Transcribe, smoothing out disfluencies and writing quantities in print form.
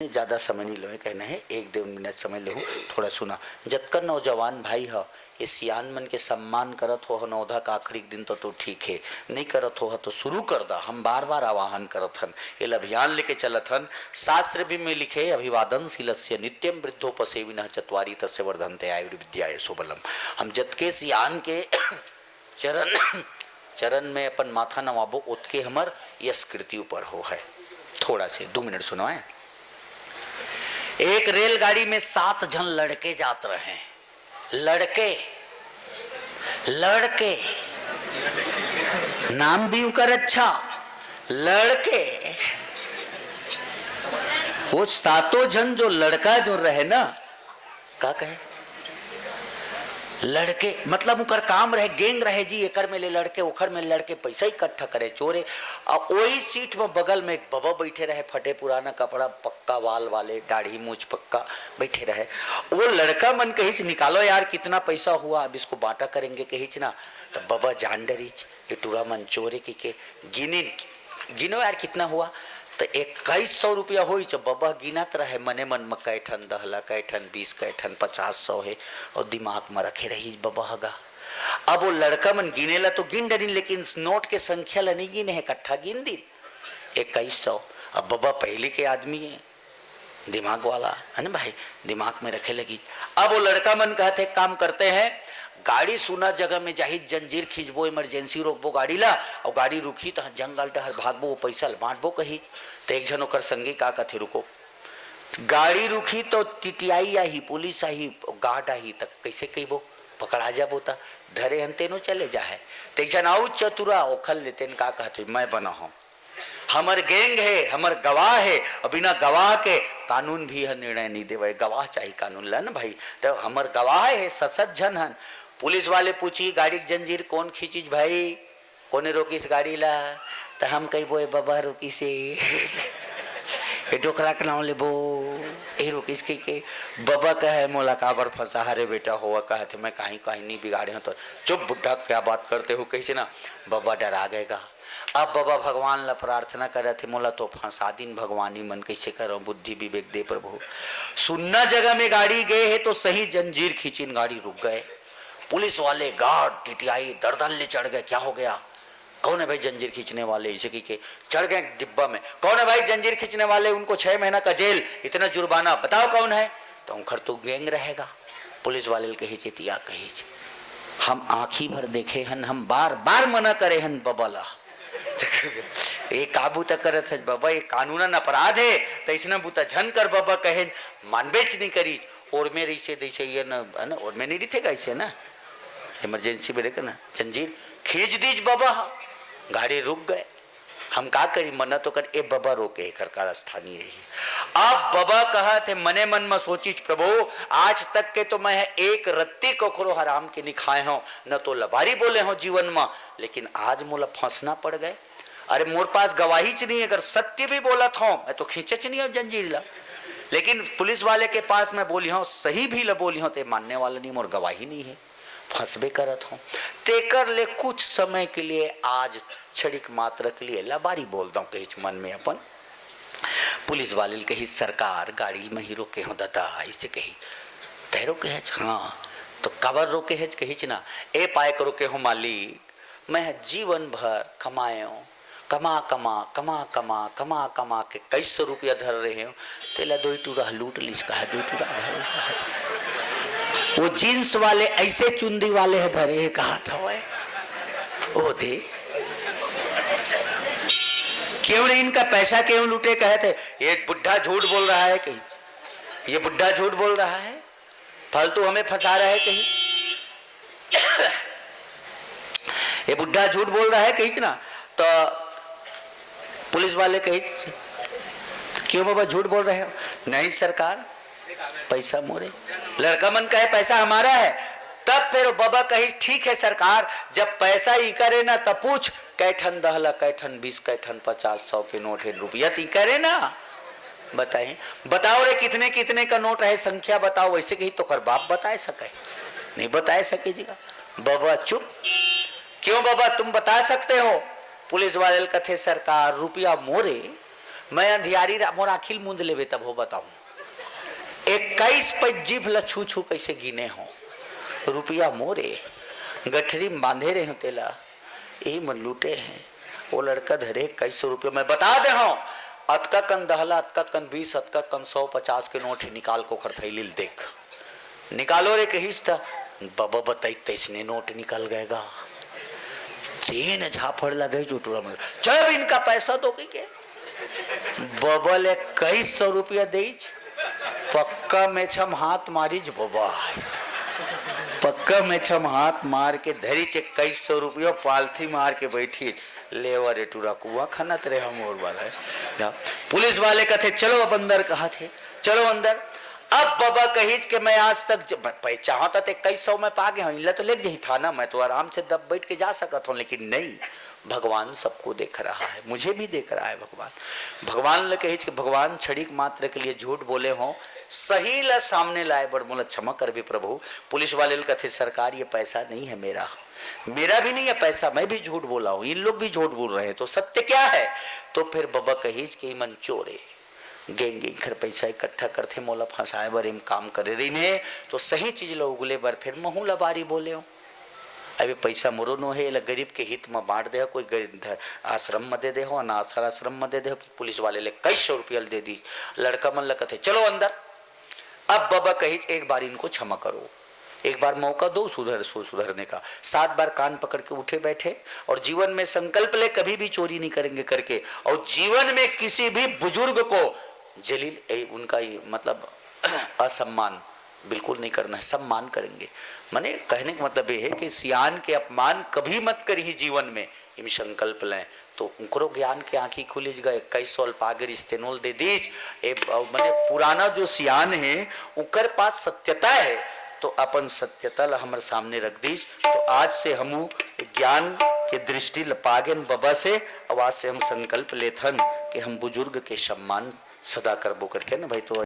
ज़्यादा समय नहीं लो, कहना है 1-2 मिनट समय लो, थोड़ा सुना। जबकर नौजवान भाई ह ये सियान मन के सम्मान करत हो नौधा का आखिरी दिन तो ठीक है, नहीं करत हो तो शुरू कर दा। हम बार बार आवाहन करत हन, ये अभियान लेके चलत हन। शास्त्र भी में लिखे अभिवादन शीलस्य नित्यम वृद्धोपसेविनः चत्वारि तस्य वर्धन्ते आयुर्विद्याय सुबलम। हम जतके सियान के चरण में अपन माथा नवाबो उतके हमर यश कृति ऊपर हो है। थोड़ा से 2 मिनट सुनो है। एक रेलगाड़ी में 7 जन लड़के जात रहे हैं। लड़के नाम भी उनका अच्छा, लड़के। वो 7 जन जो लड़का जो रहे ना, का कहे लड़के मतलब उनका काम रहे, गैंग रहे जी, एकर में ले लड़के ओखर में लड़के पैसा इकट्ठा करे चोरे। और वही सीट में बगल में एक बाबा बैठे रहे, फटे पुराना कपड़ा, पक्का वाल वाले, दाढ़ी मूछ पक्का बैठे रहे। वो लड़का मन कही निकालो यार कितना पैसा हुआ, अब इसको बांटा करेंगे कही ना। तो बाबा जान डरीच ये टूरा मन चोरे की के गिनो यार कितना हुआ। तो 2100 रुपया हो। बाबा गिनत रहे मने मन में कैठन 10 कैठन 20 कैठन 50-100 है, और दिमाग में रखे रही बाबा हगा। अब वो लड़का मन गिने ला तो गिन डरी, लेकिन नोट के संख्या ला नहीं गिने है, इकट्ठा गिन दी 2100। अब बाबा पहले के आदमी है, दिमाग वाला है ना भाई, दिमाग में रखे लगी। अब वो लड़का मन कहते काम करते हैं, गाड़ी सुना जगह में जाही, जंजीर खींचबो, इमरजेंसी रोकबो गाड़ी ला, और गाड़ी रुकी तो जंगल टहर भागबो, पैसा बांटबो कही। तो एक जन ओकर संगी का कथे रुको, गाड़ी रुकी तो टीटीआई आई, पुलिस आई, गार्ड आई, तक कैसे कहबो पकड़ा जाबो, ता धरे हनते नो चले जाए। तो एक जन आउ चतुरा ओखल लेते का कहते मैं बना हूँ, हमर गैंग है, हमर गवाह है, और बिना गवाह के कानून भी निर्णय नहीं देवे, गवाह चाहिए कानून ला ना भाई। तो हमर गवाह है 7 जन हन। पुलिस वाले पूछी गाड़ी की जंजीर कौन खींचीज भाई, कोने रोकीस गाड़ी ला। तो हम कही बोए बाबा रोकी से ये डोकरा के नाम लेबो, ये रोकीस के बाबा कहे मोला काबर फंसा हरे बेटा हुआ कहते मैं कहीं नहीं बिगाड़े हूँ। तो चुप बुढ़ा क्या बात करते हो कही ना। बाबा डरा गएगा। अब बाबा भगवान ला प्रार्थना कर रहे थे, मोला तो फंसा दिन भगवान ही मन कैसे करो, बुद्धि विवेक दे प्रभु। सुनना जगह में गाड़ी गए है तो सही जंजीर खींचिन गाड़ी रुक गए। पुलिस वाले गार्ड टीटीआई दरदन ले चढ़ गए, क्या हो गया, कौन है भाई जंजीर खींचने वाले, इसे की चढ़ गए डिब्बा में, कौन है भाई जंजीर खींचने वाले, उनको 6 महीना का जेल, इतना जुर्माना, बताओ कौन है। तो उनखर तो गैंग रहेगा। पुलिस वाले कही चितिया कही हम आंखी भर देखे हन, हम बार बार मना करे हन बबला ये काबू तक करत है बाबा, ये कानूनन अपराध है। तो इसने बुता झन कर बाबा कहे मानबेच नहीं करी, और में रही से दैसे ये ना और में नहीं रही ऐसे ना, इमरजेंसी में रहकर ना जंजीर खींच दीज बाबा, गाड़ी रुक गए। हम का करी, मना तो कर ए बाबा रोके कर स्थानीय रही। अब बाबा कहा थे मने मन में सोचीच प्रभु, आज तक के तो मैं एक रत्ती कोखरो हराम के नहीं खाए हो, न तो लबारी बोले हो जीवन में, लेकिन आज मोला फंसना पड़ गए। अरे मोर पास गवाही च नहीं, अगर सत्य भी बोला था मैं तो खींचे च नहीं अब जंजीर ला, लेकिन पुलिस वाले के पास मैं बोली हूँ, सही भी ला बोली हूँ, तो मानने वाला नहीं, मोर गवाही नहीं है, फंसबे करत हूँ। तेकर ले कुछ समय के लिए, आज क्षणिक मात्र के लिए लबारी बोलता हूँ कही मन में अपन। पुलिस वाले कही सरकार गाड़ी में ही रोके हो दादा, इसे कही तय रोके है, हाँ तो कबर रोके है कही ना, ए पाए को रोके हो मालिक, मैं जीवन भर कमाए कमा कमा कमा कमा कमा कमा के 2100 रुपया धर रहे हो, तेला 2 टूरा लूट लीस का है, 2 टूरा धर है। वो जींस वाले ऐसे चुंदी वाले है धरे कहा था वो दे क्यों नहीं, इनका पैसा क्यों लूटे कहे थे। ये बुढ़ा झूठ बोल रहा है कहीं, ये बुढ़ा झूठ बोल रहा है, फालतू हमें फंसा रहा है कहीं, ये बुढ़ा झूठ बोल रहा है कहीं ना। तो पुलिस वाले कही क्यों बाबा झूठ बोल रहे हो, नहीं सरकार पैसा मोरे, लड़का मन कहे पैसा हमारा है। तब फिर बाबा कही ठीक है सरकार, जब पैसा ही करे ना तब पूछ कैठन 10 कैठन 20 कैठन 50-100 के नोट है, रुपया ती करे ना, बताए बताओ रे कितने कितने का नोट है, संख्या बताओ। वैसे कही तो कर बाप बताए सके, नहीं बताए सके जी। बाबा चुप, क्यों बाबा तुम बता सकते हो। पुलिस वाले कथे सरकार रुपया मोरे मैं अंधियारी मोर आखिल मूंद लेवे तब हो बताऊं 21 पे जीभ लछू छू कैसे गिने हो रुपया मोरे गठरी में बांधे रहे हो तेला यही मन लूटे हैं वो लड़का धरे 2100 रुपये मैं बता दे हूँ अतका कन दहला अतका कन 20 अतका कन 150 के नोट निकाल को खरथैलिल देख निकालो रे कहिस था बाबा बताई तैसने नोट निकल गएगा तीन झापड़ लगे चुटुरा में जब इनका पैसा दो के बबल 2100 रुपया दे पक्का में छम हाथ मारीज बाबा पक्का में छम हाथ मार के धरी 2100 रुपया पालथी मार के बैठी लेवर टूरा कुआ खनत रहे हम और बात है पुलिस वाले कहते चलो अब अंदर कहा थे चलो अंदर अब बाबा कही कि मैं आज तक चाहता तो 2100 में पा गया तो ले जाही थाना मैं तो आराम से दब बैठ के जा सकता हूँ लेकिन नहीं भगवान सबको देख रहा है मुझे भी देख रहा है भगवान ने कही कि भगवान क्षणिक मात्र के लिए झूठ बोले हों सही ला सामने लाए बड़ बोला क्षमा कर भी प्रभु पुलिस वाले कहते सरकार ये पैसा नहीं है मेरा भी नहीं है पैसा मैं भी झूठ बोला हूँ इन लोग भी झूठ बोल रहे हैं तो सत्य क्या है तो फिर बाबा कही कि मन चोरे गेंगे घर पैसा इकट्ठा करते मोला फंसाए बर एम काम करे रही ने तो सही चीज लो उगले बर फिर महू लबारी बोले हो अबे पैसा मोरो नो है गरीब के हित में बांट दे कोई आश्रम में दे हो अनाथ आश्रम में दे कि पुलिस वाले ले 2100 रुपया दे दी लड़का मन लगते चलो अंदर अब बाबा कही एक बार इनको क्षमा करो एक बार मौका दो सुधरने का 7 बार कान पकड़ के उठे बैठे और जीवन में संकल्प ले कभी भी चोरी नहीं करेंगे करके और जीवन में किसी भी बुजुर्ग को जलील उनका मतलब असम्मान बिल्कुल नहीं करना है सम्मान करेंगे माने कहने का मतलब ये है कि सियान के अपमान कभी मत करी जीवन में इन संकल्प लें तो उनको ज्ञान के आंखी खुलिज गए 2100 अल्पागर इस्तेनोल दे दीज माने पुराना जो सियान है उनकर पास सत्यता है तो अपन सत्यता हमारे सामने रख दीज तो आज से हम ज्ञान के दृष्टि पागेन बाबा से और आज से हम संकल्प लेथन कि हम बुजुर्ग के सम्मान सदा करबो करके ना भाई तो